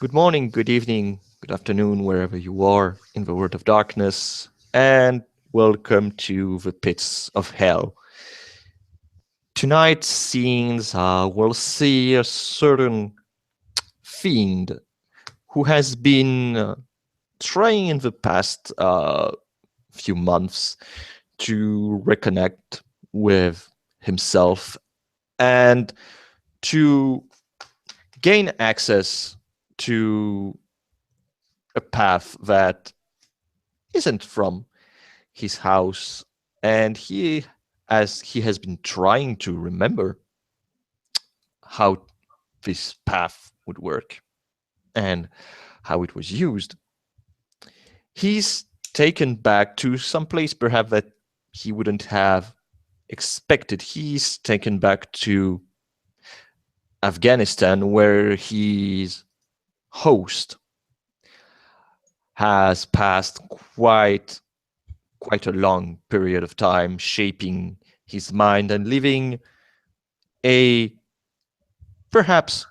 Good morning, good evening, good afternoon, wherever you are in the world of darkness, and welcome to the pits of hell. Tonight's scenes will see a certain fiend who has been trying in the past few months to reconnect with himself and to gain access to a path that isn't from his house, and as he has been trying to remember how this path would work and how it was used, he's taken back to some place perhaps that he wouldn't have expected. He's taken back to Afghanistan, where his host has passed quite a long period of time shaping his mind and leaving a perhaps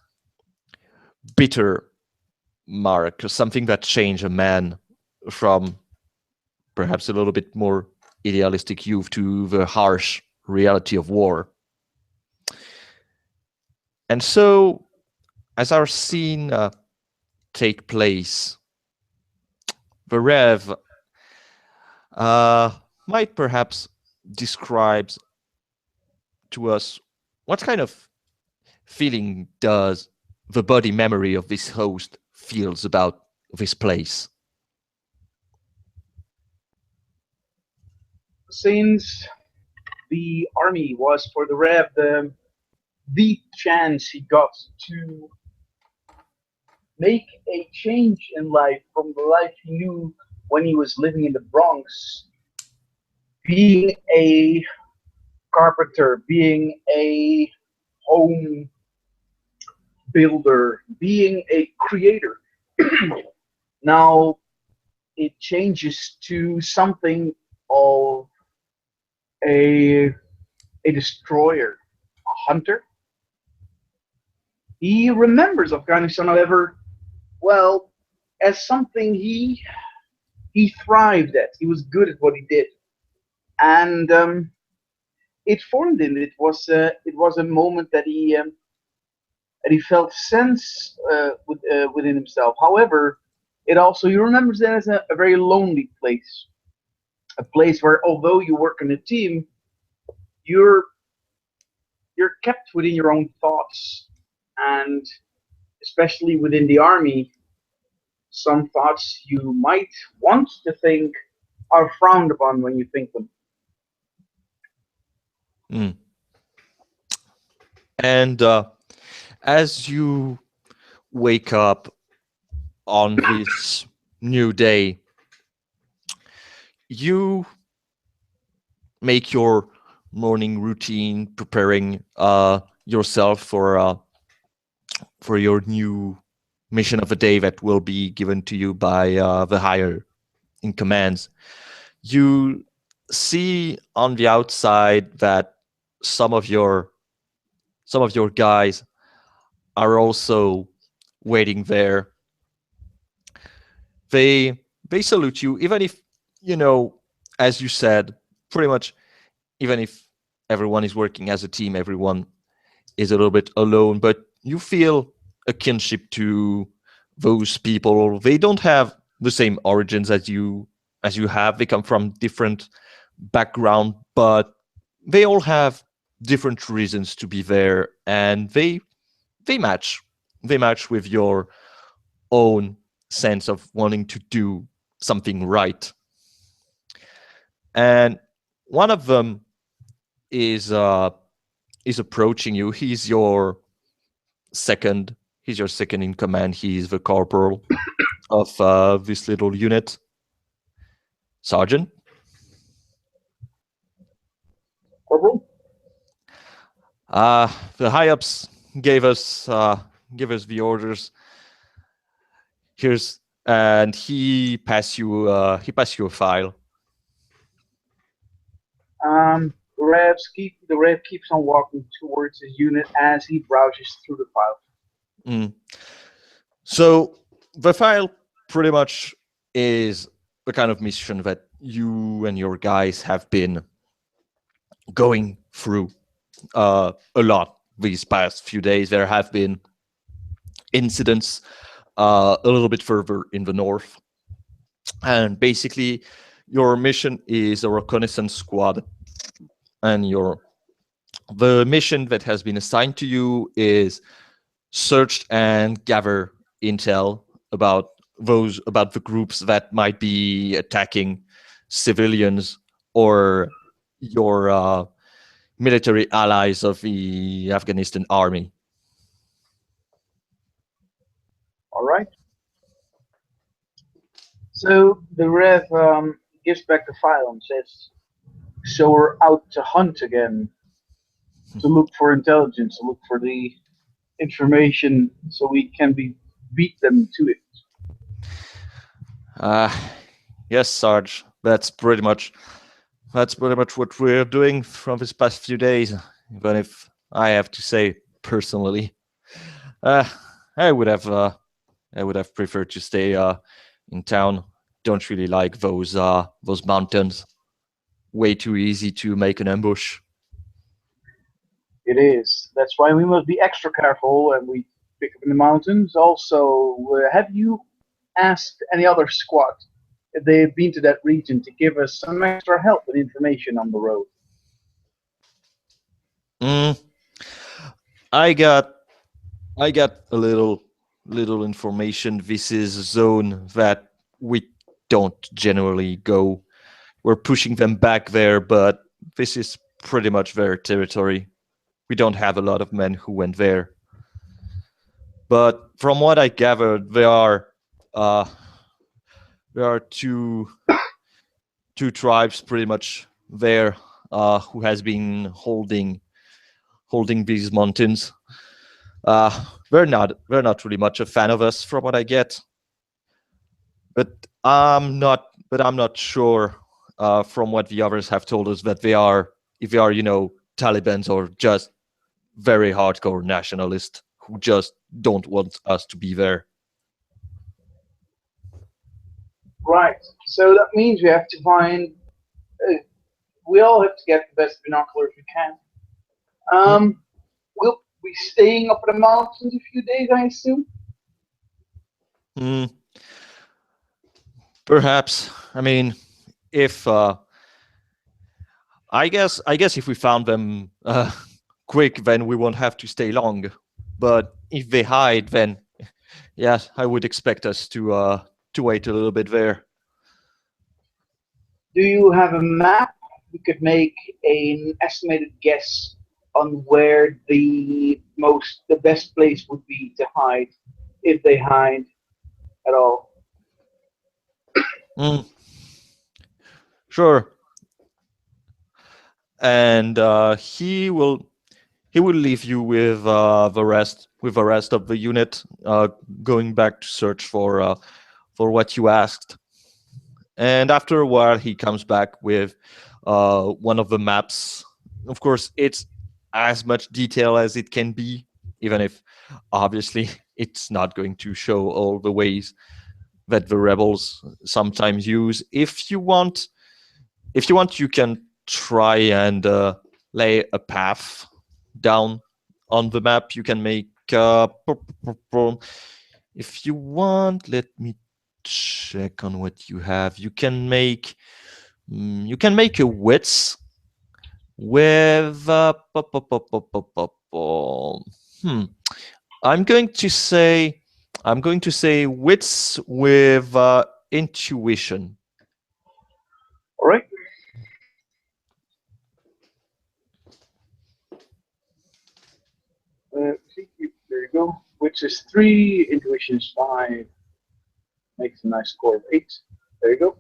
bitter mark, something that changed a man from perhaps a little bit more idealistic youth to the harsh reality of war. And so, as our scene take place, the Rev uh, might perhaps describe to us what kind of feeling does the body memory of this host feels about this place. Since the army was for the Rev the chance he got to make a change in life from the life he knew when he was living in the Bronx, being a carpenter, being a home builder, being a creator. Now it changes to something of a a destroyer, a hunter. He remembers Afghanistan, however, well, as something he thrived at. He was good at what he did, and it formed him. It was a moment that he felt sense within himself. However, it also he remembers it as a very lonely place, a place where although you work in a team, you're you're kept within your own thoughts, and especially within the army, some thoughts you might want to think are frowned upon when you think them. Mm. And as you wake up on this new day, you make your morning routine, preparing yourself for your new mission of the day that will be given to you by the higher in commands. You see on the outside that some of your some of your guys are also waiting there. They salute you, even if you know, as you said, pretty much even if everyone is working as a team, everyone is a little bit alone, but you feel a kinship to those people. They don't have the same origins as you have. They come from different background, but they all have different reasons to be there, and they match. They match with your own sense of wanting to do something right. And one of them is uh, is approaching you. Second. He's your second in command. He's the corporal of this little unit, sergeant. Corporal? The high ups gave us give us the orders. Here's and he passed you a file. The Rev keeps on walking towards his unit as he browses through the file. Mm. So the file pretty much is the kind of mission that you and your guys have been going through a lot these past few days. There have been incidents a little bit further in the north, and basically your mission is a reconnaissance squad, and the mission that has been assigned to you is search and gather intel about the groups that might be attacking civilians or your military allies of the Afghanistan army. All right. So the Rev gives back the file and says, "So we're out to hunt again, to look for intelligence, to look for the information, so we can beat them to it." Yes, Sarge. That's pretty much what we're doing from these past few days. Even if I have to say personally, I would have preferred to stay in town. Don't really like those mountains. Way too easy to make an ambush. It is. That's why we must be extra careful and we pick up in the mountains. Also, have you asked any other squad if they've been to that region to give us some extra help and information on the road? I got a little information. This is a zone that we don't generally go. We're pushing them back there, but this is pretty much their territory. We don't have a lot of men who went there. But from what I gathered, there are two tribes pretty much there who has been holding these mountains. They're not really much a fan of us, from what I get. But I'm not sure from what the others have told us that if they are Talibans or just very hardcore nationalists who just don't want us to be there. Right. So that means we have to find. We all have to get the best binoculars we can. We'll be staying up in the mountains a few days, I assume. Perhaps. I mean, if I guess if we found them quick, then we won't have to stay long. But if they hide, then yes, I would expect us to wait a little bit there. Do you have a map? We could make an estimated guess on where the best place would be to hide, if they hide at all. Sure. And he will leave you with the rest of the unit, going back to search for what you asked. And after a while, he comes back with one of the maps. Of course, it's as much detail as it can be, even if obviously it's not going to show all the ways that the rebels sometimes use. If you want, you can try and lay a path down on the map. You can make if you want, let me check on what you have. You can make a width with I'm going to say widths with intuition. All right. There you go. Which is 3, intuition is 5. Makes a nice score of 8. There you go.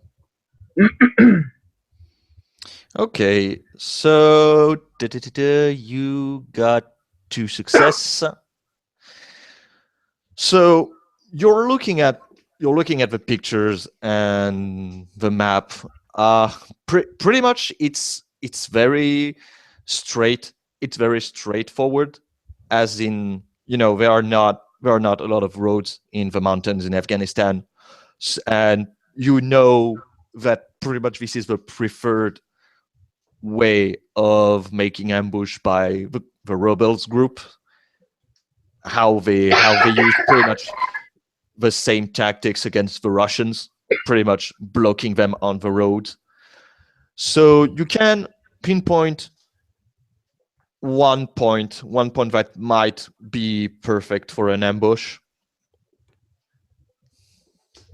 Okay, so you got 2 success. So you're looking at the pictures and the map. Pretty much, it's very straight. It's very straightforward. As in, there are not are not a lot of roads in the mountains in Afghanistan, and you know that pretty much this is the preferred way of making ambush by the rebels group. How they use pretty much the same tactics against the Russians, pretty much blocking them on the road. So you can pinpoint one point that might be perfect for an ambush.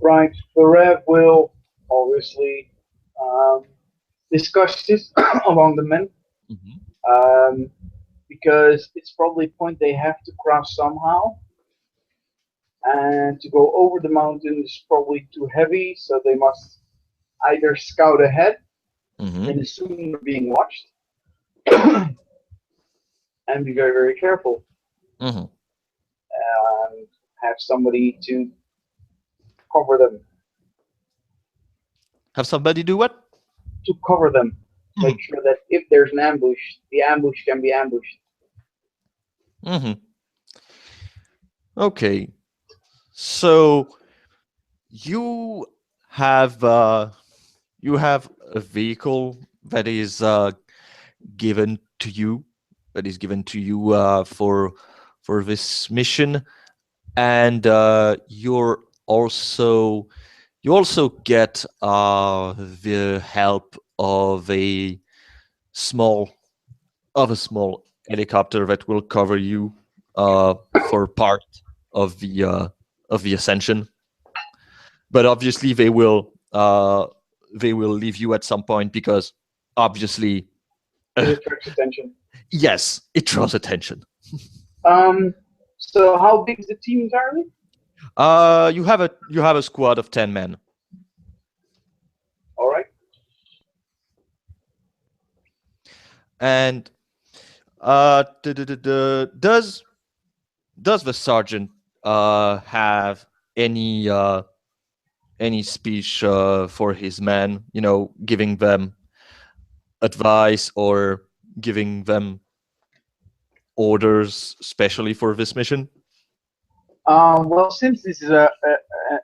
Right. The Rev will obviously um, discuss this among the men, um, because it's probably a point they have to cross somehow. And to go over the mountain is probably too heavy, so they must either scout ahead Mm-hmm. and assume they're being watched, and be very, very careful, Mm-hmm. and have somebody to cover them, Have somebody do what? to cover them. Make sure that if there's an ambush, the ambush can be ambushed. Mm-hmm. Okay. So you have you have a vehicle that is given to you, for this mission, and you also get the help of a small small helicopter that will cover you for part of the ascension. But obviously they will leave you at some point because obviously It attracts attention. yes, it draws attention. So how big is the team entirely? You have a squad of 10 men. All right. And does the sergeant have any speech for his men, giving them advice or giving them orders specially for this mission? Well, since this is a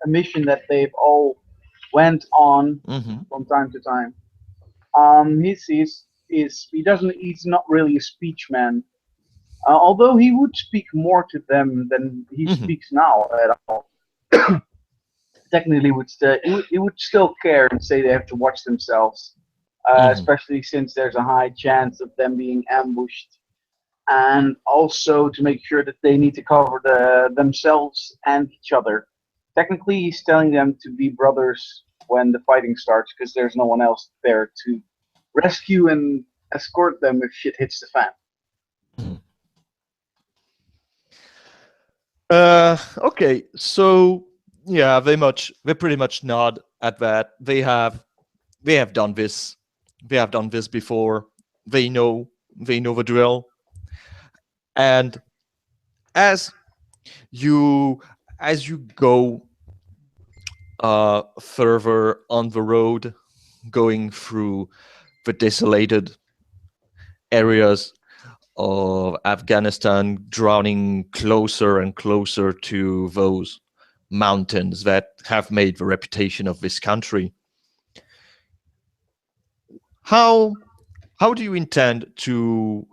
mission that they've all went on Mm-hmm. from time to time, he's not really a speech man. Although he would speak more to them than he Mhm. speaks now at all. Technically, he would still care and say they have to watch themselves, Mhm. especially since there's a high chance of them being ambushed, and also to make sure that they need to cover themselves and each other. Technically, he's telling them to be brothers when the fighting starts because there's no one else there to rescue and escort them if shit hits the fan. Okay, so yeah, they pretty much nod at that. They have done this. They have done this before. They know the drill. And as you as you go further on the road, going through the desolated areas of Afghanistan, drawing closer and closer to those mountains that have made the reputation of this country. How do you intend to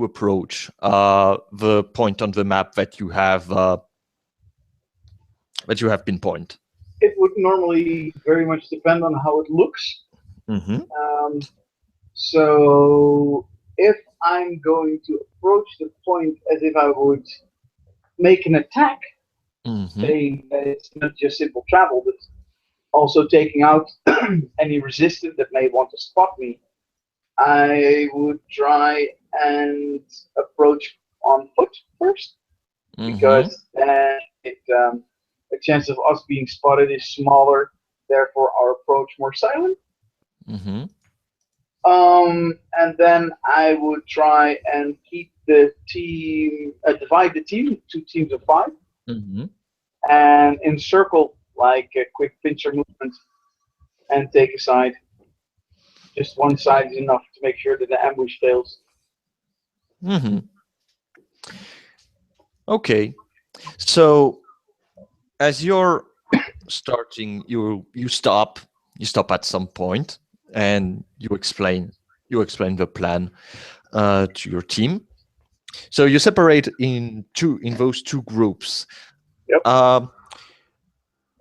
approach the point on the map that you have pinpoint? It would normally very much depend on how it looks. Mm-hmm. So if I'm going to approach the point as if I would make an attack, Mm-hmm. saying that it's not just simple travel, but also taking out any resistance that may want to spot me, I would try and approach on foot first, because then the chance of us being spotted is smaller, therefore our approach more silent. Mm-hmm. And then I would try and keep the team, divide the team into 2 teams of 5, Mm-hmm. and encircle like a quick pincer movement and take a side. Just one side is enough to make sure that the ambush fails. Mm-hmm. Okay. So as you're starting, you stop at some point, and you explain the plan to your team. So you separate in those two groups. Yep.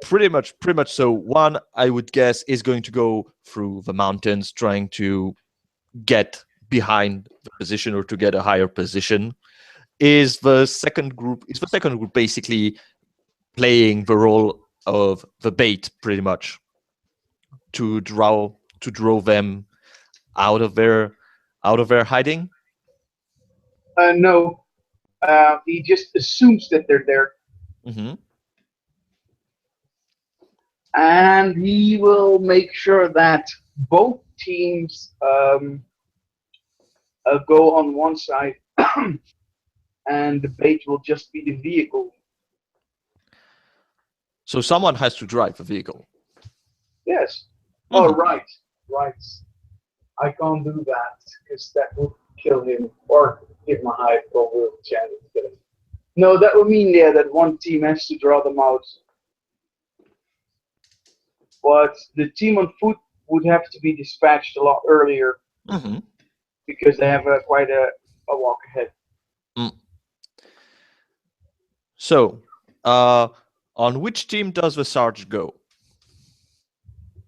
Pretty much. So one, I would guess, is going to go through the mountains, trying to get behind the position or to get a higher position. Is the second group basically playing the role of the bait, pretty much, to draw them out of their hiding? No, he just assumes that they're there, Hmm. and he will make sure that both teams go on one side, and the bait will just be the vehicle. So someone has to drive the vehicle. Yes. Oh, Mhm. right. Right. I can't do that because that would kill him or give him a high probability chance of killing him. No, that would mean, yeah, that one team has to draw them out. But the team on foot would have to be dispatched a lot earlier Mhm. because they have quite a walk ahead. So, on which team does the Sarge go?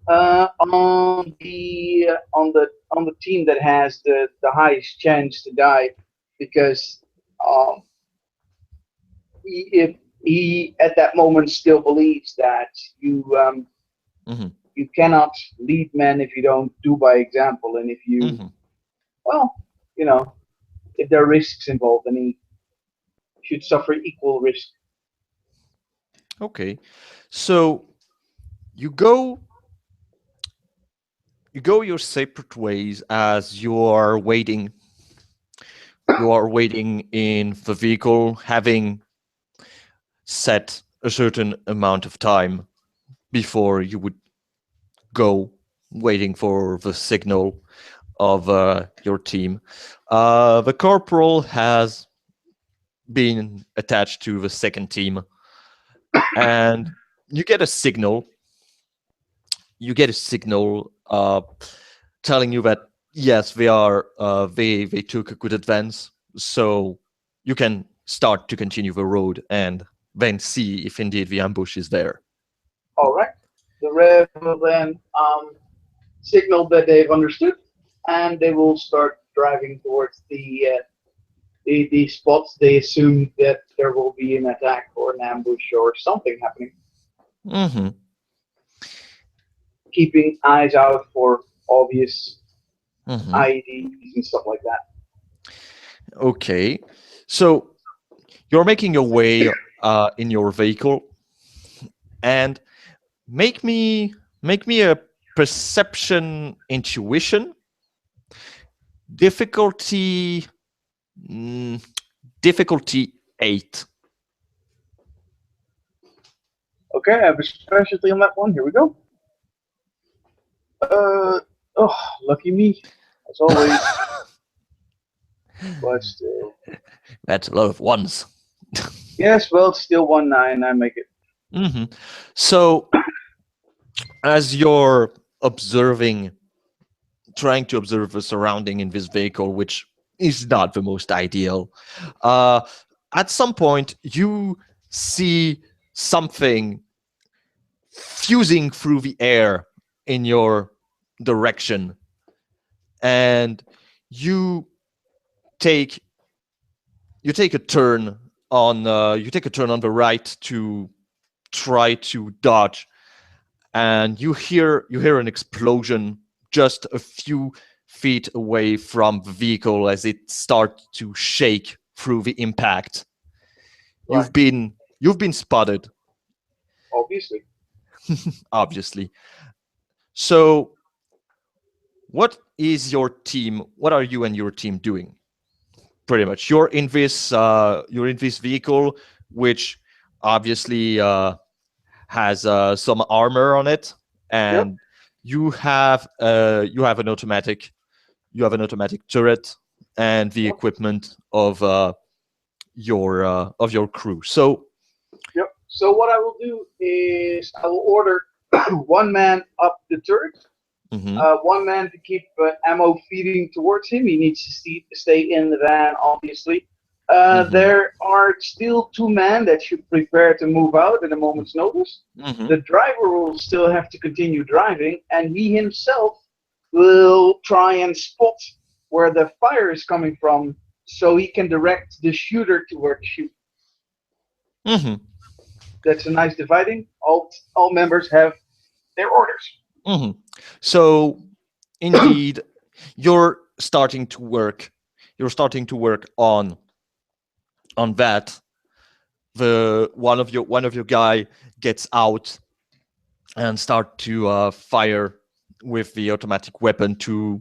On the team that has the highest chance to die, because um, if he at that moment still believes that Mhm. you cannot lead men if you don't do by example, and if you Mhm. well, you know, if there are risks involved, then he should suffer equal risk. Okay. So you go your separate ways as you are waiting. You are waiting in the vehicle, having set a certain amount of time before you would go, waiting for the signal of your team. The corporal has been attached to the second team, and you get a signal. You get a signal telling you that yes, they took a good advance, so you can start to continue the road and then see if indeed the ambush is there. All right. The Rev will then signal that they've understood, and they will start driving towards the spots they assume that there will be an attack or an ambush or something happening. Hmm. Keeping eyes out for obvious Hmm. IEDs and stuff like that. Okay, so you're making your way in your vehicle, and make me a perception intuition difficulty. mm, Difficulty 8. Okay, I have a specialty on that one. Here we go. Oh, lucky me, as always. But still, That's a lot of ones. yes. Well, it's still 1-9. I make it. Hmm. So, as you're trying to observe the surrounding in this vehicle, which is not the most ideal, uh, at some point you see something fusing through the air in your direction, and you take a turn on the right to try to dodge, and you hear an explosion just a few feet away from the vehicle as it starts to shake through the impact. Right. You've been spotted, Obviously. obviously. So what are you and your team doing? Pretty much you're in this vehicle, which obviously has some armor on it, Yep. and you have an automatic turret and the Yep. equipment of your crew. So So what I will do is I will order one man up the turret, Mm-hmm. one man to keep ammo feeding towards him. He needs to stay in the van, obviously. Mm-hmm. There are still two men that should prepare to move out at a moment's notice. Mm-hmm. The driver will still have to continue driving, and he himself will try and spot where the fire is coming from so he can direct the shooter to where to shoot. Mm-hmm. That's a nice dividing. All members have their orders. Mm-hmm. So indeed, you're starting to work. You're starting to work on that. The one of your guy gets out and start to fire with the automatic weapon to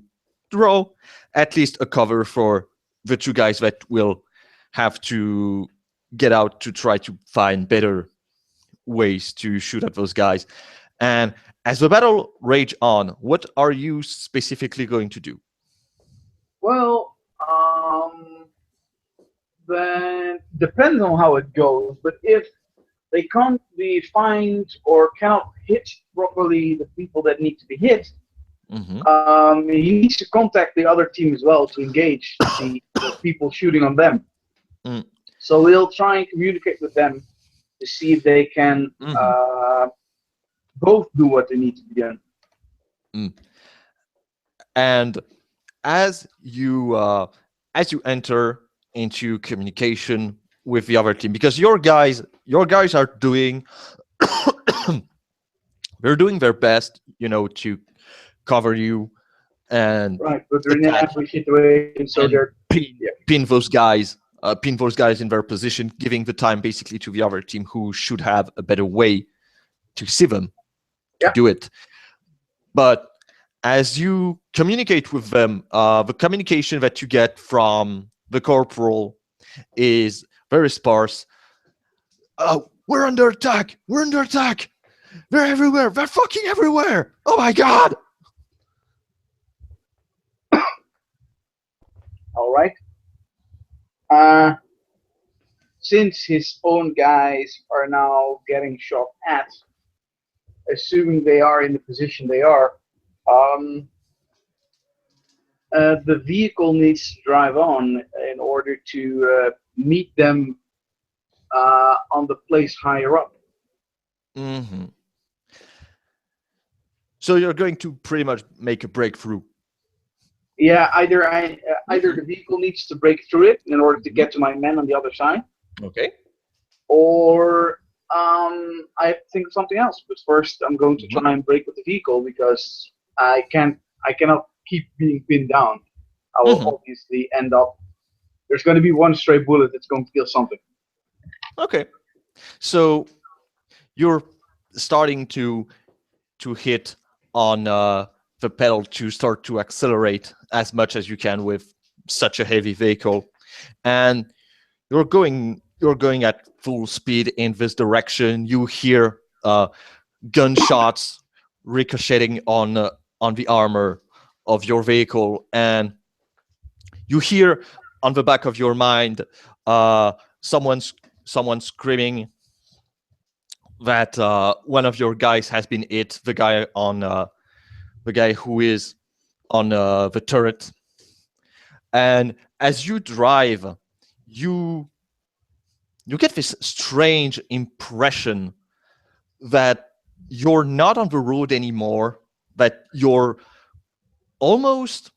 draw at least a cover for the two guys that will have to get out to try to find better ways to shoot at those guys. And as the battle rage on, what are you specifically going to do? Well, then depends on how it goes. But if they can't be find or cannot hit properly the people that need to be hit, Mm-hmm. he needs to contact the other team as well to engage the people shooting on them. Mm. So we'll try and communicate with them to see if they can both do what they need to be done. And as you enter into communication with the other team, because your guys are doing they're doing their best, to cover you and Right, but they're in attack every situation, so and they're pin those guys in their position, giving the time basically to the other team who should have a better way to see them to do it. But as you communicate with them, the communication that you get from the corporal is very sparse. We're under attack! We're under attack! They're everywhere! They're fucking everywhere! Oh my god! all right. Since his own guys are now getting shot at, assuming they are in the position they are, the vehicle needs to drive on in order to meet them on the place higher up. Mm-hmm. So you're going to pretty much make a breakthrough. Yeah, either the vehicle needs to break through it in order to get to my men on the other side, Okay. or I think of something else. But first, I'm going to try and break with the vehicle because I cannot keep being pinned down. I will obviously end up. There's going to be one stray bullet that's going to kill something. Okay. So you're starting to hit on the pedal to start to accelerate as much as you can with such a heavy vehicle, and you're going at full speed in this direction. You hear gunshots ricocheting on the armor of your vehicle, and you hear on the back of your mind someone screaming that one of your guys has been hit. The guy who is on the turret. And as you drive, you get this strange impression that you're not on the road anymore, that you're almost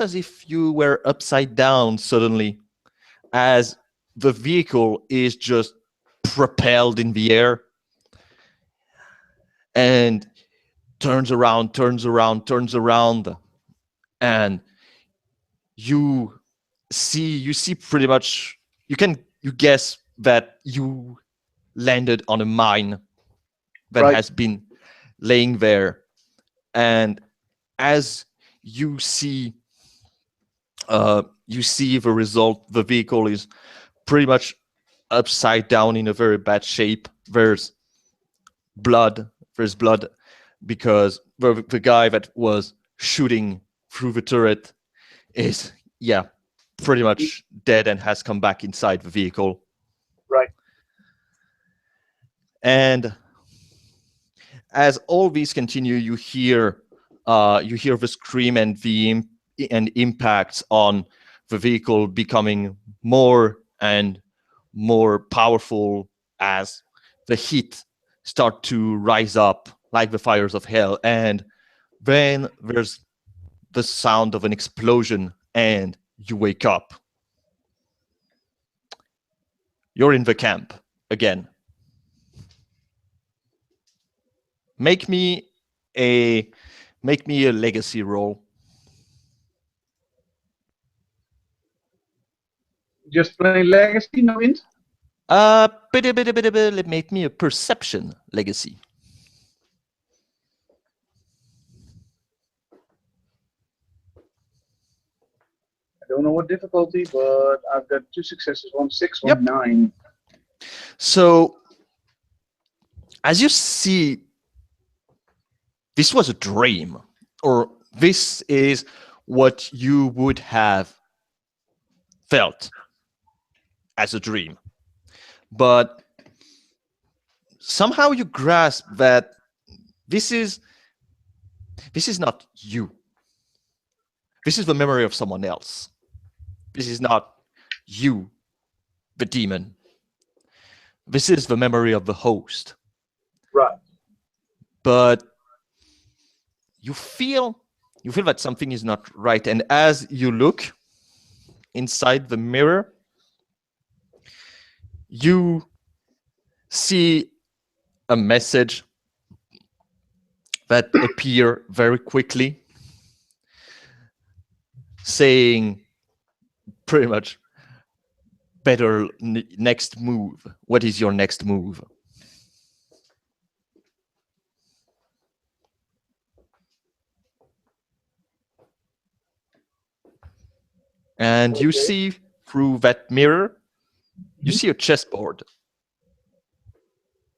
as if you were upside down suddenly, as the vehicle is just propelled in the air and turns around, and you see pretty much, you guess that you landed on a mine that has been laying there. And as you see the result, the vehicle is pretty much upside down in a very bad shape. There's blood because the guy that was shooting through the turret is pretty much dead and has come back inside the vehicle. Right. And as all these continue, you hear the scream and the impacts on the vehicle becoming more and more powerful as the heat start to rise up like the fires of hell. And then there's the sound of an explosion and you wake up. You're in the camp again. Make me a legacy roll. Just plain legacy, no int? Make me a perception legacy. I don't know what difficulty, but I've got 2 successes, 1 6, 1 Yep. 9. So, as you see, this was a dream, or this is what you would have felt as a dream. But somehow you grasp that this is not you. This is the memory of someone else. This is not you, the demon. This is the memory of the host. Right. But you feel that something is not right. And as you look inside the mirror, you see a message that appear very quickly, saying pretty much, better next move. What is your next move? And you see through that mirror, you see a chessboard.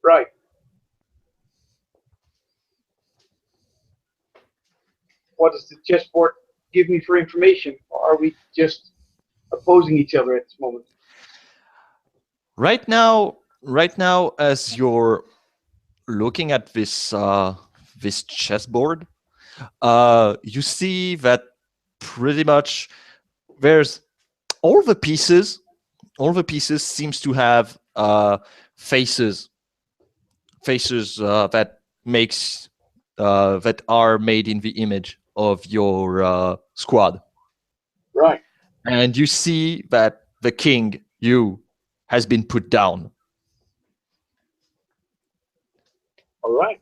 Right. What does the chessboard give me for information? Or are we just opposing each other at this moment? Right now, as you're looking at this this chessboard, you see that pretty much there's all the pieces seems to have faces that makes that are made in the image of your squad. Right. And you see that the king, you, has been put down. All right.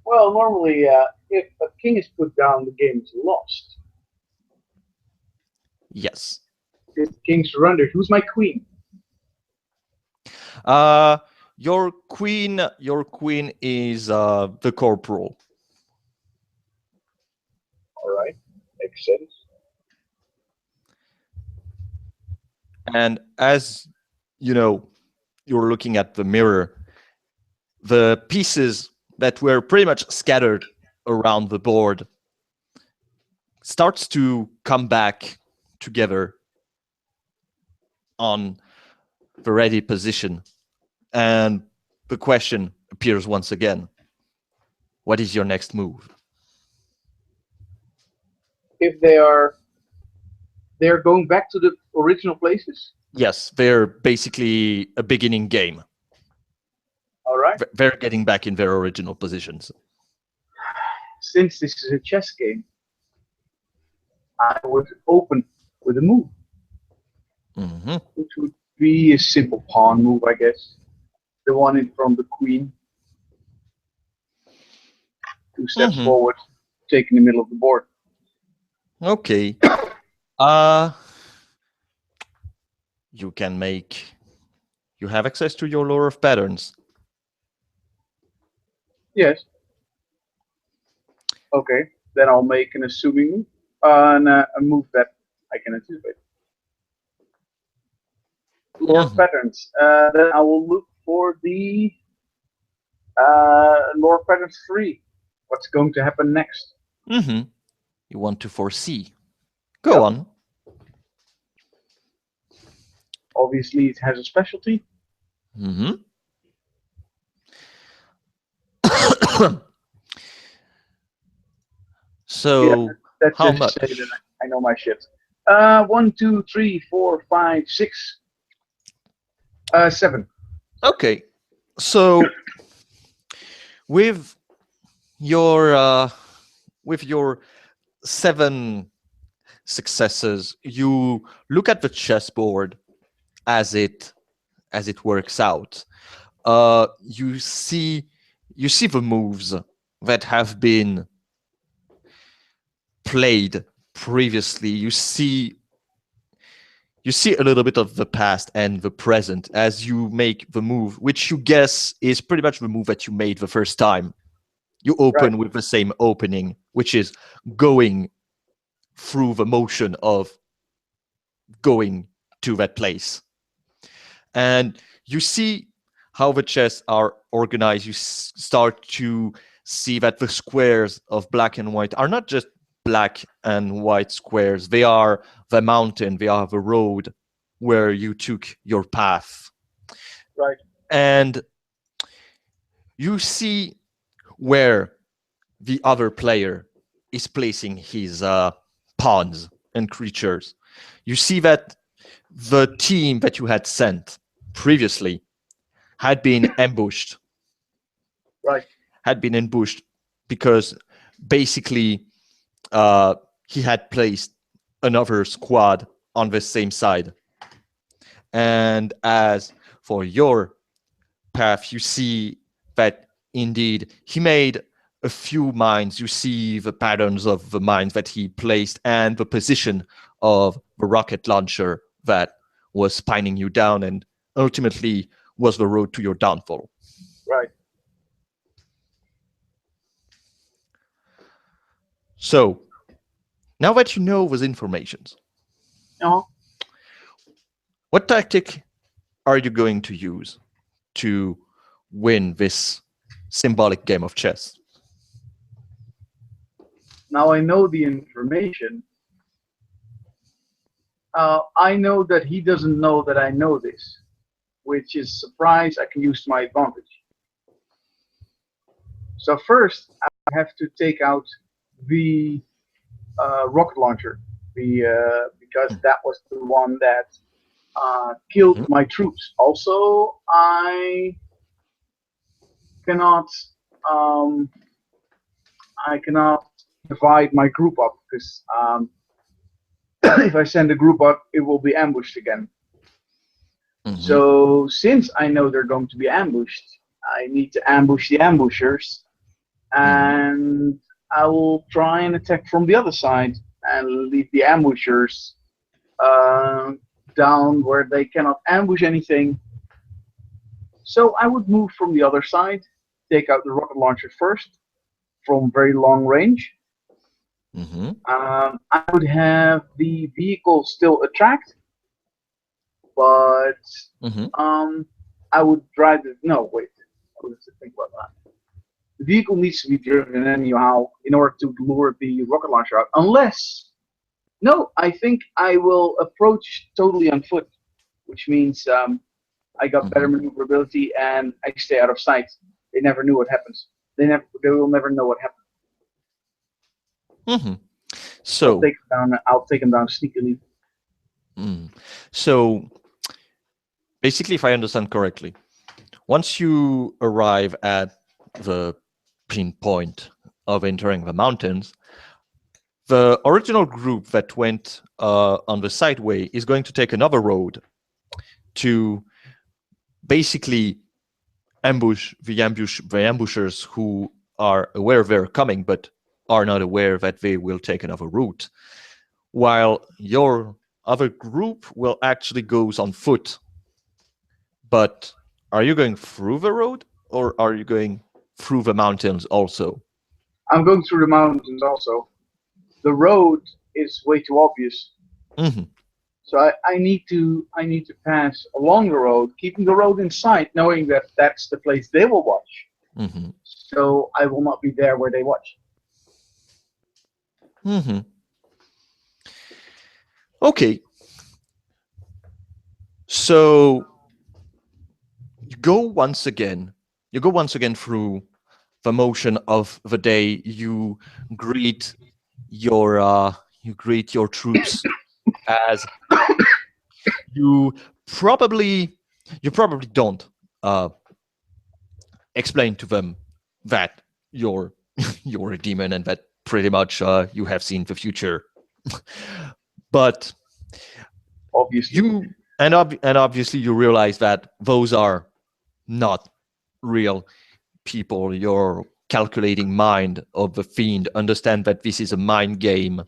Well, normally, if a king is put down, the game is lost. Yes. If the king surrendered, who's my queen? Your queen is the corporal. All right. Makes sense. And as you know, you're looking at the mirror, the pieces that were pretty much scattered around the board starts to come back together on the ready position. And the question appears once again. What is your next move? If they're going back to the original places? Yes, they're basically a beginning game. All right. They're getting back in their original positions. Since this is a chess game, I would open with a move. Mm-hmm. Which would be a simple pawn move, I guess. The one in front of the queen. 2 steps forward, take in the middle of the board. Okay. You can make. You have access to your lore of patterns. Yes. Okay. Then I'll make an assuming move. A move that I can anticipate. Lore of patterns. Then I will look for the lore of patterns 3. What's going to happen next? Mm-hmm. You want to foresee. Go on. Obviously, it has a specialty. Mm-hmm. Yeah, So, that how just much? say that I know my shit. 1, 2, 3, 4, 5, 6, 7. Okay. So, with your uh, with your 7 successes, you look at the chessboard as it works out. You see the moves that have been played previously. You see a little bit of the past and the present as you make the move, which you guess is pretty much the move that you made the first time. You Right. open with the same opening, which is going through the motion of going to that place. And you see how the chess are organized. You start to see that the squares of black and white are not just black and white squares. They are the mountain, they are the road where you took your path. Right. And you see where the other player is placing his pawns and creatures. You see that the team that you had sent previously had been ambushed. Right. Because basically he had placed another squad on the same side. And as for your path, you see that indeed he made a few mines. You see the patterns of the mines that he placed and the position of the rocket launcher that was pinning you down and ultimately was the road to your downfall. Right. So, now that you know those informations, Uh-huh. what tactic are you going to use to win this symbolic game of chess? Now I know the information. I know that he doesn't know that I know this, which is surprise I can use to my advantage. So first, I have to take out the rocket launcher, because that was the one that killed my troops. Also, I cannot um, divide my group up because if I send a group up, it will be ambushed again. Mm-hmm. So since I know they're going to be ambushed, I need to ambush the ambushers, and I will try and attack from the other side and leave the ambushers down where they cannot ambush anything. So I would move from the other side, take out the rocket launcher first from very long range. Mm-hmm. I would have the vehicle still attract, but I would drive it. No, wait. I would have to think about that. The vehicle needs to be driven anyhow in order to lure the rocket launcher out. Unless, no, I think I will approach totally on foot, which means I got better maneuverability and I stay out of sight. They never knew what happens. They will never know what happened. Mm-hmm. So I'll take them down sneakily. So basically, if I understand correctly, once you arrive at the pinpoint of entering the mountains, the original group that went on the sideway is going to take another road to basically ambush the ambushers who are aware they're coming but are not aware that they will take another route, while your other group will actually goes on foot. But are you going through the road or are you going through the mountains also? I'm going through the mountains also. The road is way too obvious. So I need to pass along the road, keeping the road in sight, knowing that that's the place they will watch. So I will not be there where they watch. Okay. So you go once again. You go once again through the motion of the day. You greet your troops as you probably don't explain to them that you're you're a demon and that pretty much you have seen the future. But Obviously. and obviously you realize that those are not real people. Your calculating mind of the fiend understand that this is a mind game.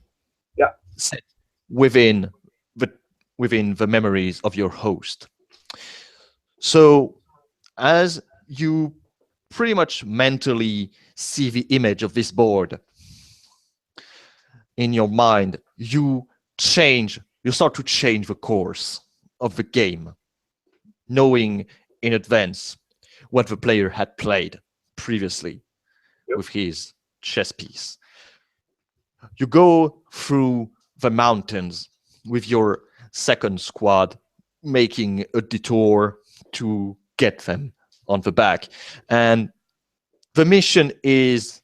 Yeah. Set within the memories of your host. So as you pretty much mentally see the image of this board in your mind, you start to change the course of the game, knowing in advance what the player had played previously with his chess piece. You go through the mountains with your second squad, making a detour to get them on the back. And the mission is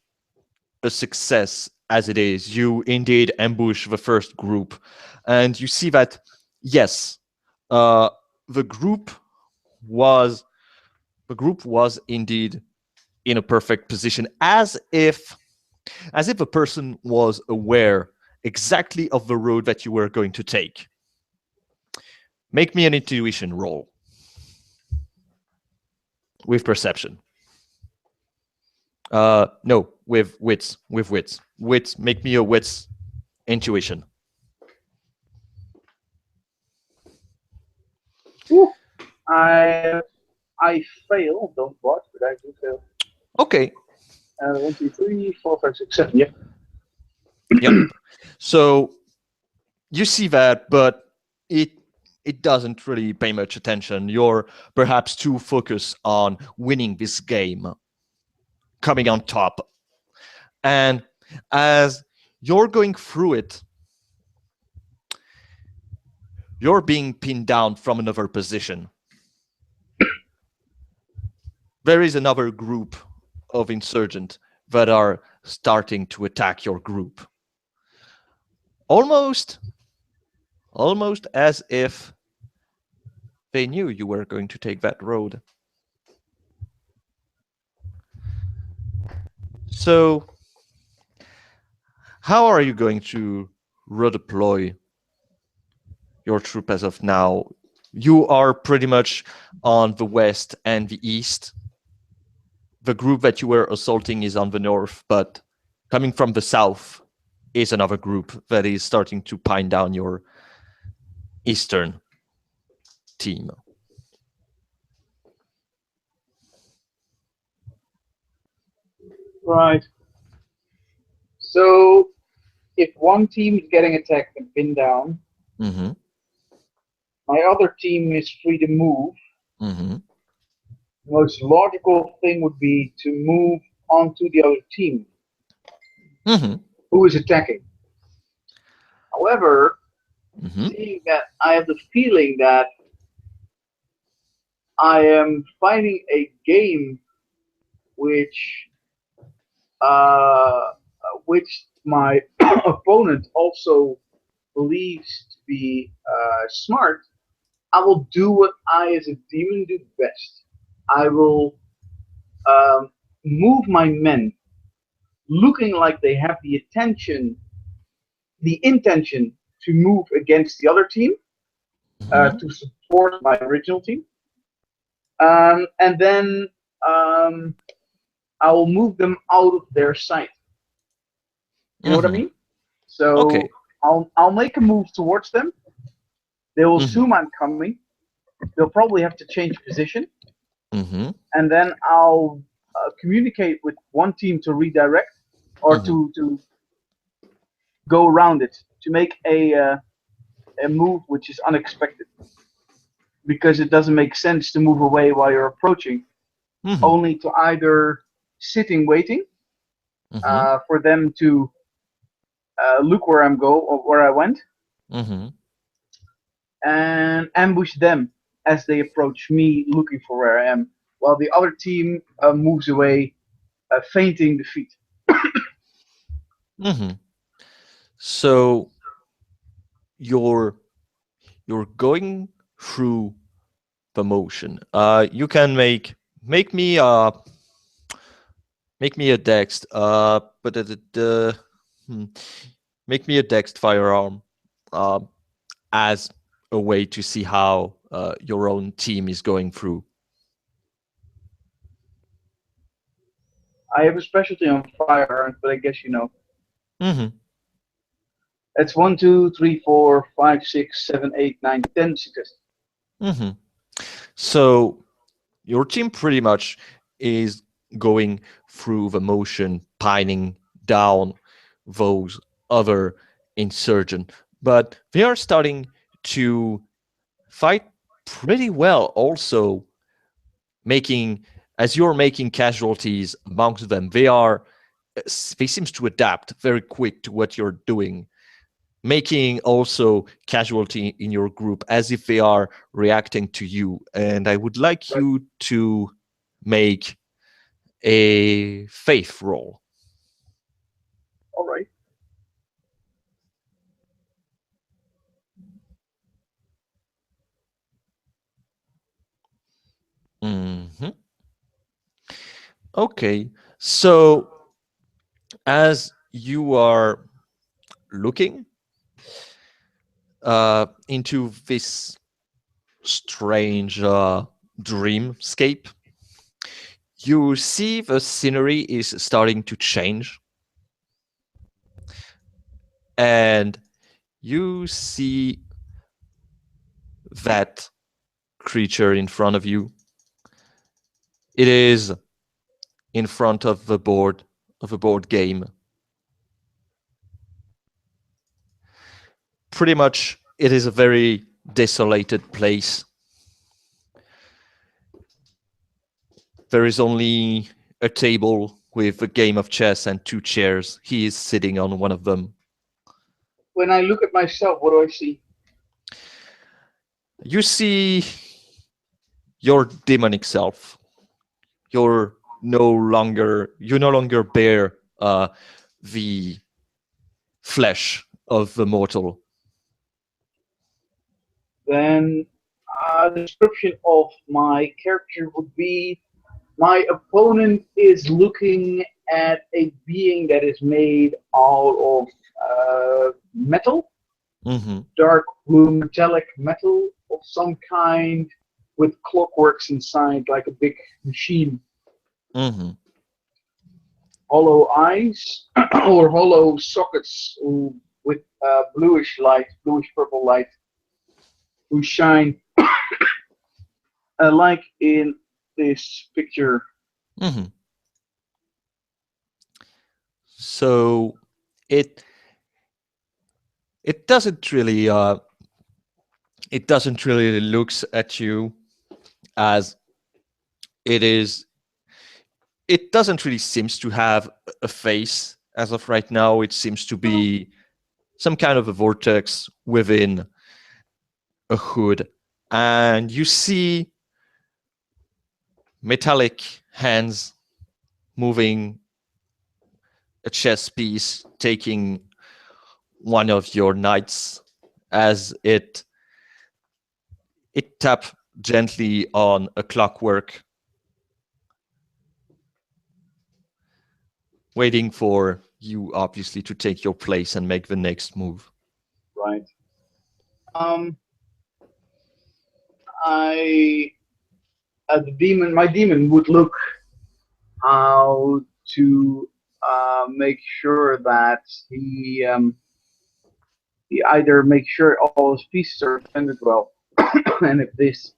a success as it is. You indeed ambush the first group, and you see that, yes, the group was indeed in a perfect position, as if a person was aware exactly of the road that you were going to take. Make me an intuition roll with perception. No, with wits. Wits. Make me a wits intuition. Ooh, I fail. Don't watch, but I do fail. Okay. 1, 2, 3, 4, 5, 6, 7. Yeah. Yep. So you see that, but it doesn't really pay much attention. You're perhaps too focused on winning this game, coming on top. And as you're going through it, you're being pinned down from another position. There is another group of insurgents that are starting to attack your group. Almost as if they knew you were going to take that road. So, how are you going to redeploy your troop as of now? You are pretty much on the west and the east. The group that you were assaulting is on the north, but coming from the south is another group that is starting to pine down your eastern team. Right. So, if one team is getting attacked and pinned down, Mm-hmm. my other team is free to move. Mm-hmm. The most logical thing would be to move onto the other team Mm-hmm. who is attacking. However, Mm-hmm. seeing that I have the feeling that I am fighting a game which my opponent also believes to be smart, I will do what I, as a demon, do best. I will move my men, looking like they have the intention to move against the other team, to support my original team, and then I will move them out of their sight. You know what I mean? So Okay. I'll make a move towards them. They will assume I'm coming. They'll probably have to change position, and then I'll communicate with one team to redirect or to go around it, to make a move which is unexpected, because it doesn't make sense to move away while you're approaching, only to either sitting waiting for them to look where I'm go or where I went, and ambush them as they approach me, looking for where I am, while the other team moves away, fainting defeat. Hmm. So you're going through the motion. You can make me a dex. But hmm, make me a dex firearm, uh, as a way to see how your own team is going through. I have a specialty on firearms, but I guess you know. Hmm. That's 1, 2, 3, 4, 5, 6, 7, 8, 9, 10 successes. Hmm. So your team pretty much is going through the motion, pining down those other insurgent, but they are starting to fight pretty well also, making as you're making casualties amongst them. They seems to adapt very quick to what you're doing, making also casualty in your group as if they are reacting to you. And I would like Right. you to make a faith roll. All right. Hmm. Okay, so as you are looking into this strange dreamscape, you see the scenery is starting to change, and you see that creature in front of you. It is in front of the board of a board game. Pretty much, it is a very desolated place. There is only a table with a game of chess and two chairs. He is sitting on one of them. When I look at myself, what do I see? You see your demonic self. You no longer bear the flesh of the mortal. Then the description of my character would be my opponent is looking at a being that is made out of metal, Mm-hmm. dark blue metallic metal of some kind, with clockworks inside, like a big machine. Mm-hmm. Hollow eyes or hollow sockets with bluish light, bluish purple light, who shine like in this picture. Mm-hmm. So it it doesn't really looks at you as it is. It doesn't really seems to have a face as of right now. It seems to be some kind of a vortex within a hood, and you see metallic hands moving a chess piece, taking one of your knights as it tap gently on a clockwork, waiting for you obviously to take your place and make the next move. Right. Um, I my demon would look how to make sure that he either makes sure all his pieces are defended well, and if this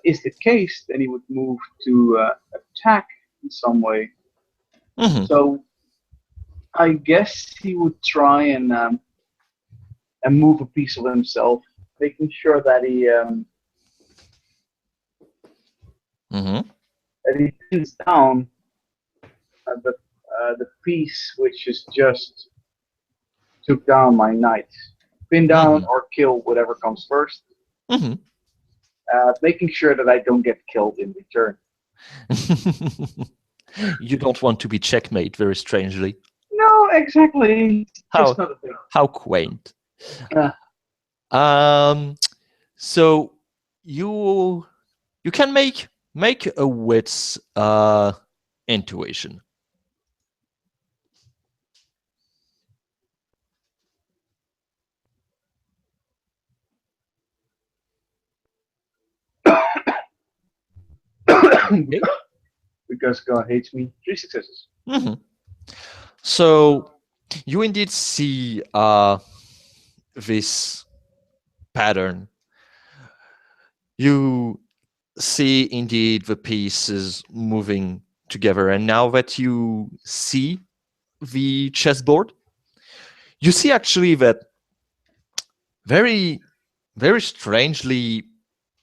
is the case, then he would move to attack in some way. Mm-hmm. So I guess he would try and move a piece of himself, making sure that Mm-hmm. he pins down the piece which is just took down my knight. Pin down Mm-hmm. or kill, whatever comes first. Mm-hmm. making sure that I don't get killed in return. You don't want to be checkmate, very strangely. No, exactly. How Just not a thing. how quaint. Uh, So you can make a wits intuition. Okay. because God hates me. 3 successes. Mhm. So you indeed see this pattern. You see indeed the pieces moving together, and now that you see the chessboard, you see actually that very, very strangely,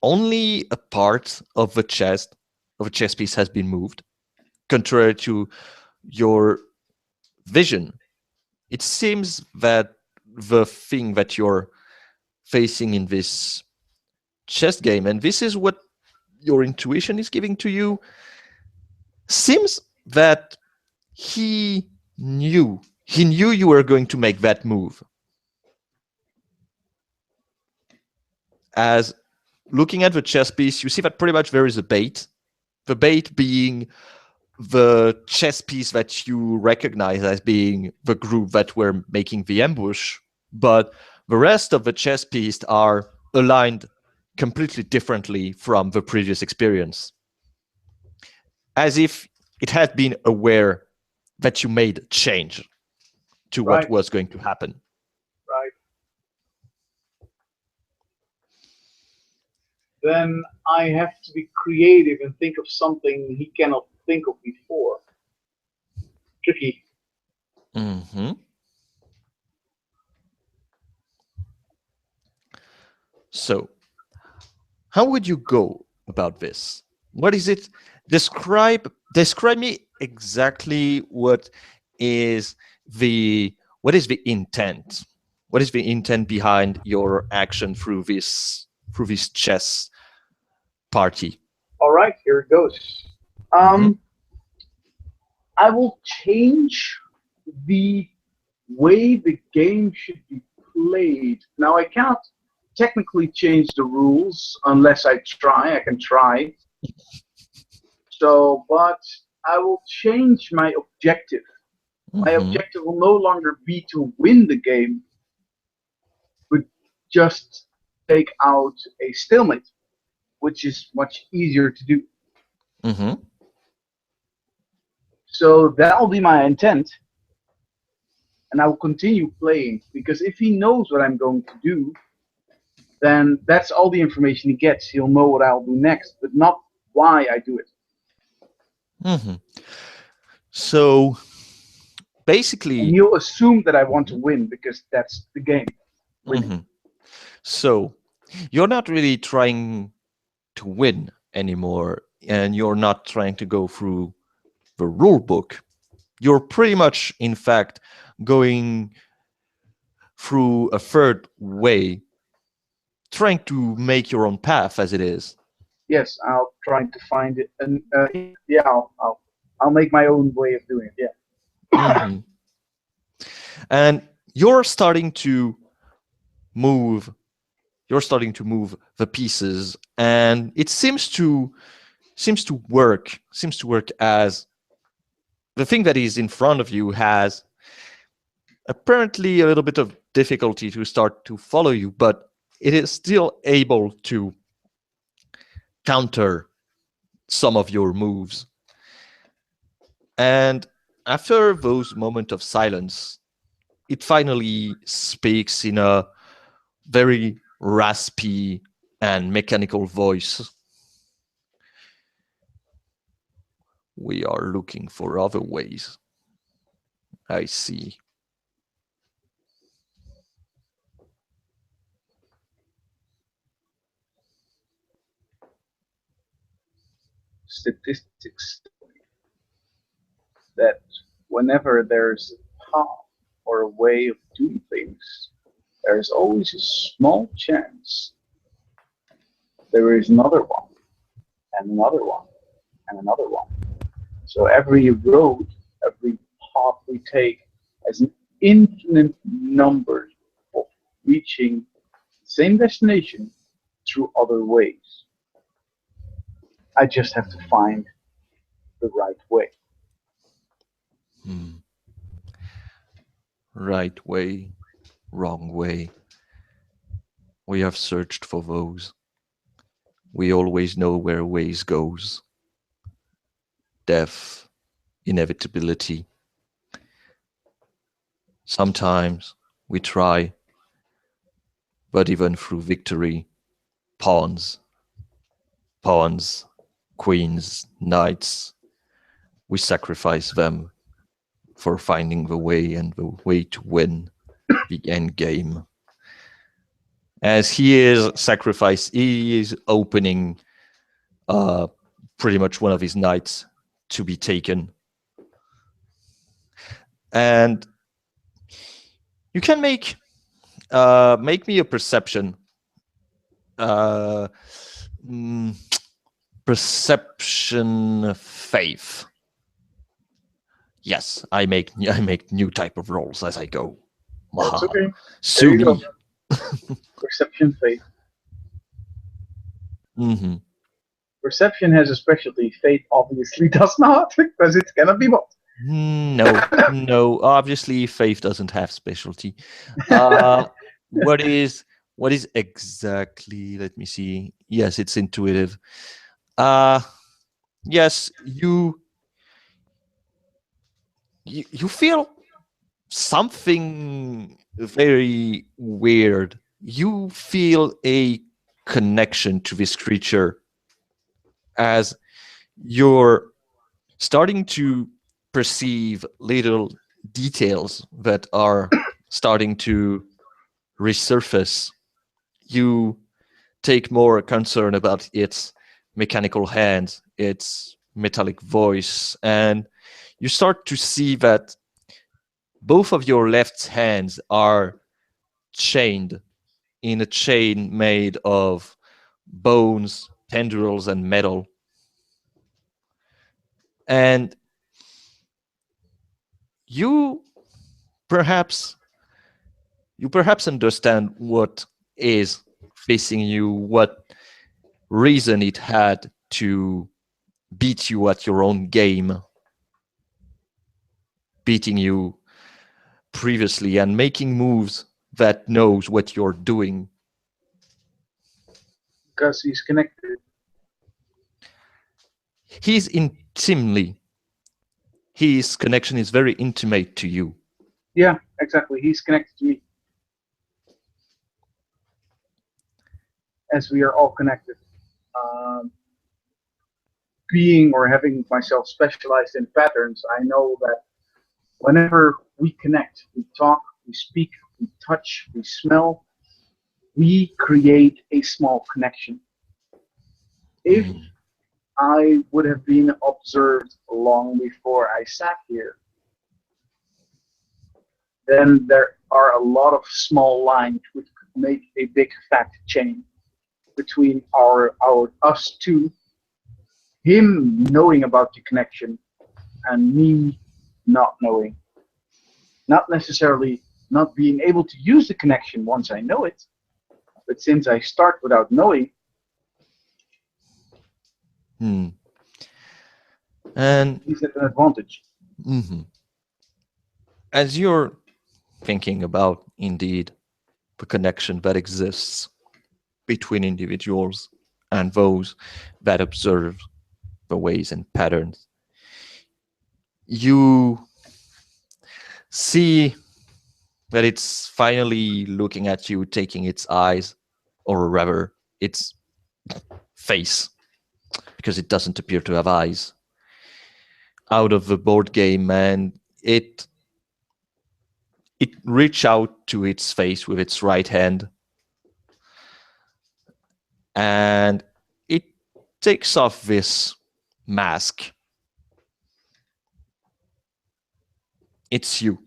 only a part of the chess piece has been moved, contrary to your vision. It seems that the thing that you're facing in this chess game, and this is what your intuition is giving to you, seems that he knew you were going to make that move. As looking at the chess piece, you see that pretty much there is a bait. The bait being the chess piece that you recognize as being the group that were making the ambush, but the rest of the chess piece are aligned completely differently from the previous experience. As if it had been aware that you made a change to what Right. was going to happen. Right. Then I have to be creative and think of something he cannot think of before. Tricky. Mm-hmm. So, how would you go about this? What is it? Describe me exactly is what is the intent? What is the intent behind your action through this chess party? All right, here it goes. I will change the way the game should be played. Now, I cannot technically change the rules unless I try. I can try. So, but I will change my objective. My objective will no longer be to win the game, but just take out a stalemate, which is much easier to do. Mm-hmm. So that'll be my intent. And I will continue playing, because if he knows what I'm going to do, then that's all the information he gets. He'll know what I'll do next, but not why I do it. Mm-hmm. So basically, and he'll assume that I want to win because that's the game. Mm-hmm. So you're not really trying to win anymore, and you're not trying to go through the rule book. You're pretty much, in fact, going through a third way, trying to make your own path as it is. Yes, I'll try to find it, and yeah, I'll make my own way of doing it. Yeah. Mm-hmm. And you're starting to move. You're starting to move the pieces, and it seems to work. Seems to work as the thing that is in front of you has apparently a little bit of difficulty to start to follow you, but it is still able to counter some of your moves. And after those moments of silence, it finally speaks in a very raspy and mechanical voice. We are looking for other ways. I see. Statistics that whenever there's a path or a way of doing things, there's always a small chance there is another one, and another one, and another one. So every road, every path we take has an infinite number of reaching the same destination through other ways. I just have to find the right way. Hmm. Right way, wrong way. We have searched for those. We always know where ways goes. Death, inevitability. Sometimes we try, but even through victory, pawns, pawns, queens, knights, we sacrifice them for finding the way and the way to win the end game. As he is sacrificed, he is opening pretty much one of his knights to be taken. And you can make me a perception. Uh, mm, Perception faith. Yes, I make new type of rolls as I go. That's okay. Sue you me. Perception fate. Mm-hmm. Perception has a specialty. Fate obviously does not, because it cannot be both. No. Obviously, faith doesn't have specialty. What is exactly? Let me see. Yes, it's intuitive. Yes, you feel something very weird. You feel a connection to this creature as you're starting to perceive little details that are starting to resurface. You take more concern about its mechanical hands, its metallic voice, and you start to see that both of your left hands are chained in a chain made of bones, tendrils, and metal. And you perhaps understand what is facing you, what reason it had to beat you at your own game, beating you previously and making moves that knows what you're doing. Because he's connected. He's intimately. His connection is very intimate to you. Yeah, exactly. He's connected to me. As we are all connected. Being or having myself specialized in patterns, I know that whenever we connect, we talk, we speak, we touch, we smell, we create a small connection. If I would have been observed long before I sat here, then there are a lot of small lines which could make a big fat chain between us two, him knowing about the connection and me not knowing. Not necessarily not being able to use the connection once I know it, but since I start without knowing. And Is it an advantage? As you're thinking about, indeed, the connection that exists between individuals and those that observe the ways and patterns, you see that it's finally looking at you, taking its eyes, or rather its face, because it doesn't appear to have eyes, out of the board game, and it reach out to its face with its right hand, and it takes off this mask. It's you.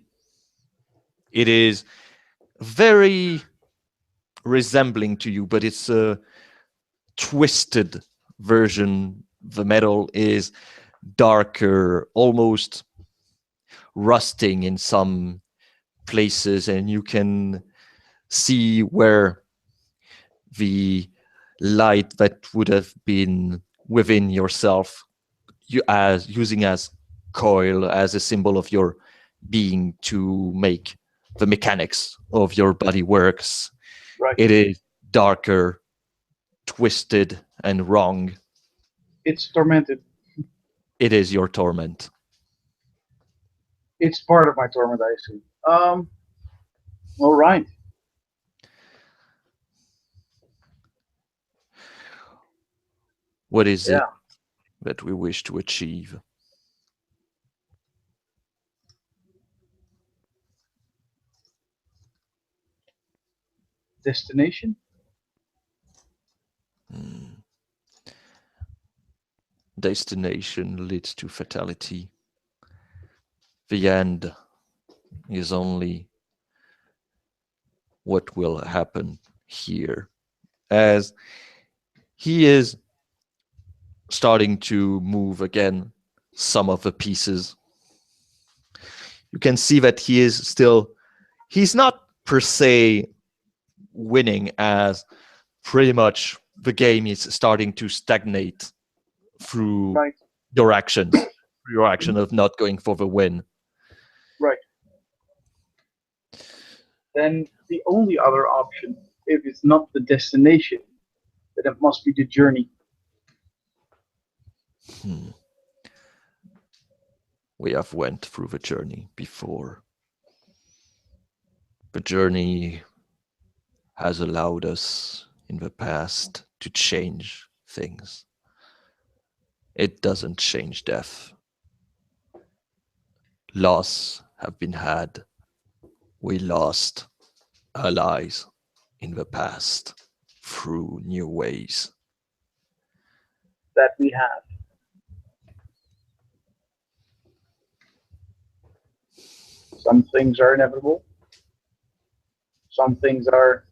It is very resembling to you, but it's twisted version. The metal is darker, almost rusting in some places, and you can see where the light that would have been within yourself, you as using as coil, as a symbol of your being to make the mechanics of your body works. Right. It is darker, twisted, and wrong. It's tormented. It is your torment. It's part of my torment, I assume. All right. What is it Yeah. that we wish to achieve? Destination? Destination leads to fatality. The end is only what will happen here. As he is starting to move again some of the pieces, you can see that he is still, he's not per se winning, as pretty much the game is starting to stagnate through Right. your actions, through your action of not going for the win. Right. Then the only other option, if it's not the destination, then it must be the journey. We have went through the journey before. The journey has allowed us in the past to change things. It doesn't change death. Loss have been had. We lost allies in the past through new ways. That we have. Some things are inevitable. Some things are,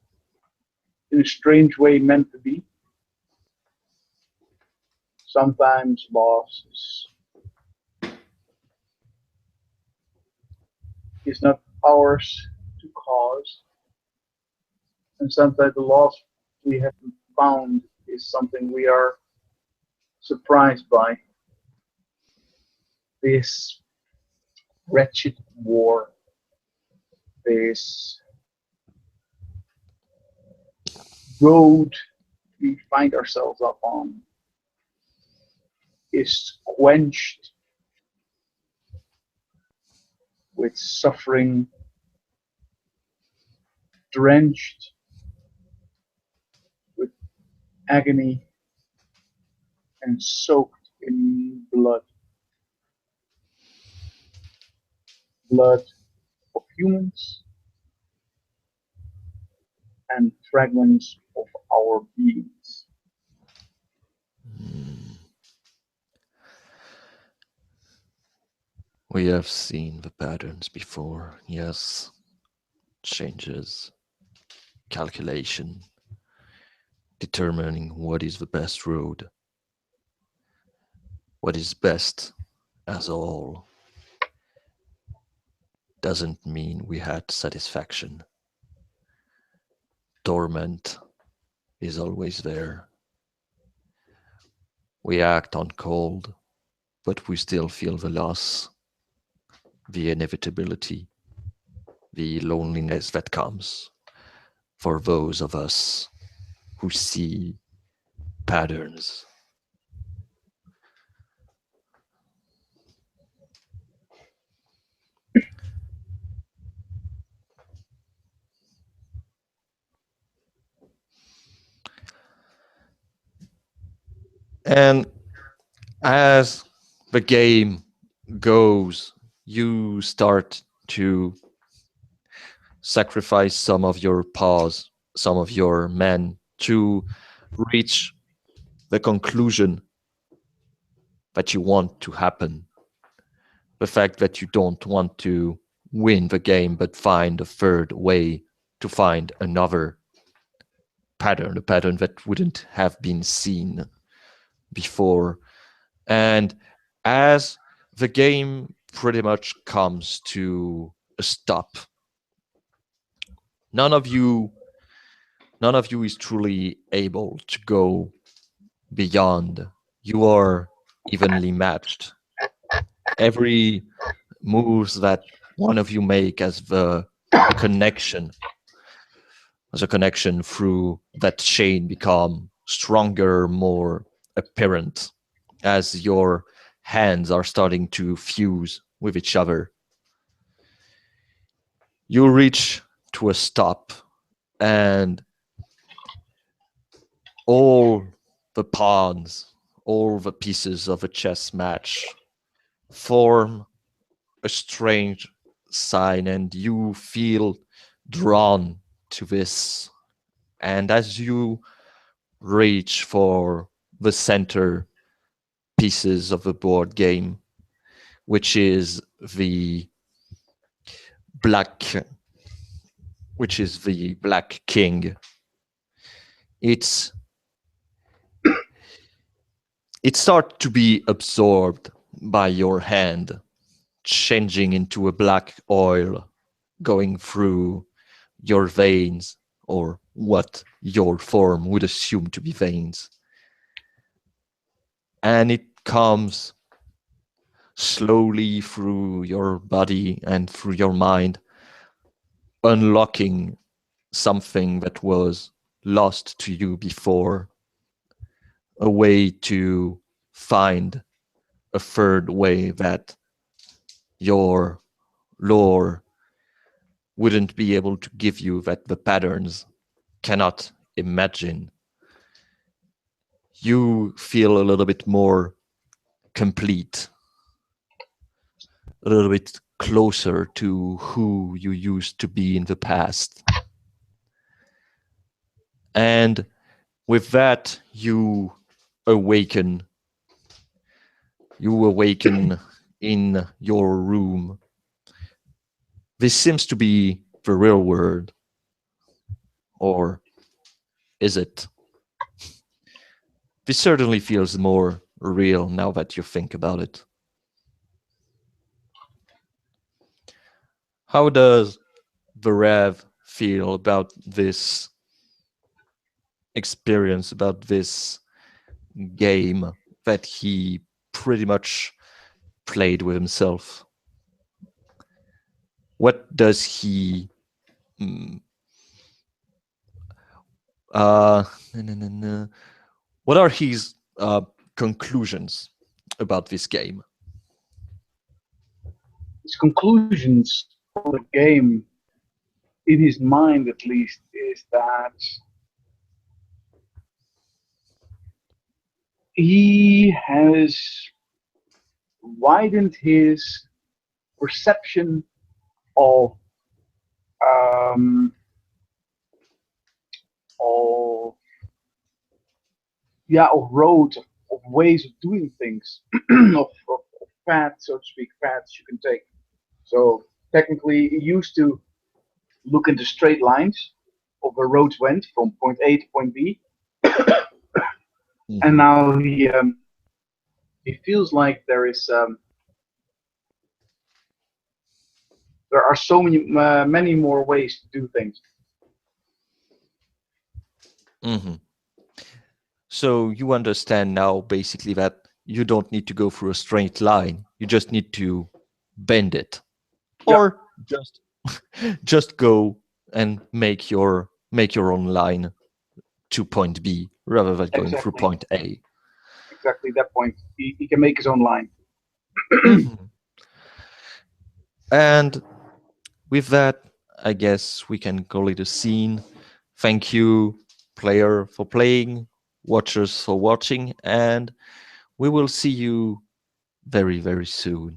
in a strange way, meant to be. Sometimes loss is not ours to cause. And sometimes the loss we have found is something we are surprised by. This wretched war, this road we find ourselves up on is quenched with suffering, drenched with agony, and soaked in blood. Blood of humans and fragments of our beings. We have seen the patterns before, yes. Changes, calculation, determining what is the best road, what is best as a whole. Doesn't mean we had satisfaction. Torment is always there. We act on cold, but we still feel the loss, the inevitability, the loneliness that comes for those of us who see patterns. And as the game goes, you start to sacrifice some of your paws, some of your men to reach the conclusion that you want to happen. The fact that you don't want to win the game, but find a third way to find another pattern, a pattern that wouldn't have been seen before. And as the game pretty much comes to a stop, none of you is truly able to go beyond. You are evenly matched. Every moves that one of you make as the connection, through that chain become stronger, more apparent, as your hands are starting to fuse with each other. You reach to a stop, and all the pawns, all the pieces of a chess match form a strange sign, and you feel drawn to this. And as you reach for the center pieces of the board game, which is the black king, it starts to be absorbed by your hand, changing into a black oil going through your veins, or what your form would assume to be veins. And it comes slowly through your body and through your mind, unlocking something that was lost to you before, a way to find a third way that your lore wouldn't be able to give you, that the patterns cannot imagine. You feel a little bit more complete, a little bit closer to who you used to be in the past. And with that, you awaken in your room. This seems to be the real world. Or is it? This certainly feels more real now that you think about it. How does Varev feel about this experience, about this game that he pretty much played with himself? What does he what are his conclusions about this game? His conclusions on the game, in his mind at least, is that he has widened his perception of roads, of ways of doing things, of paths, so to speak, paths you can take. So technically, he used to look into straight lines of where roads went from point A to point B, and now he feels like there are so many more ways to do things. So you understand now basically that you don't need to go through a straight line. You just need to bend it. Yep. Or just go and make your own line to point B rather than going through point A. Exactly that point. He can make his own line. And with that, I guess we can call it a scene. Thank you, player, for playing, watchers for watching, and we will see you very, very soon.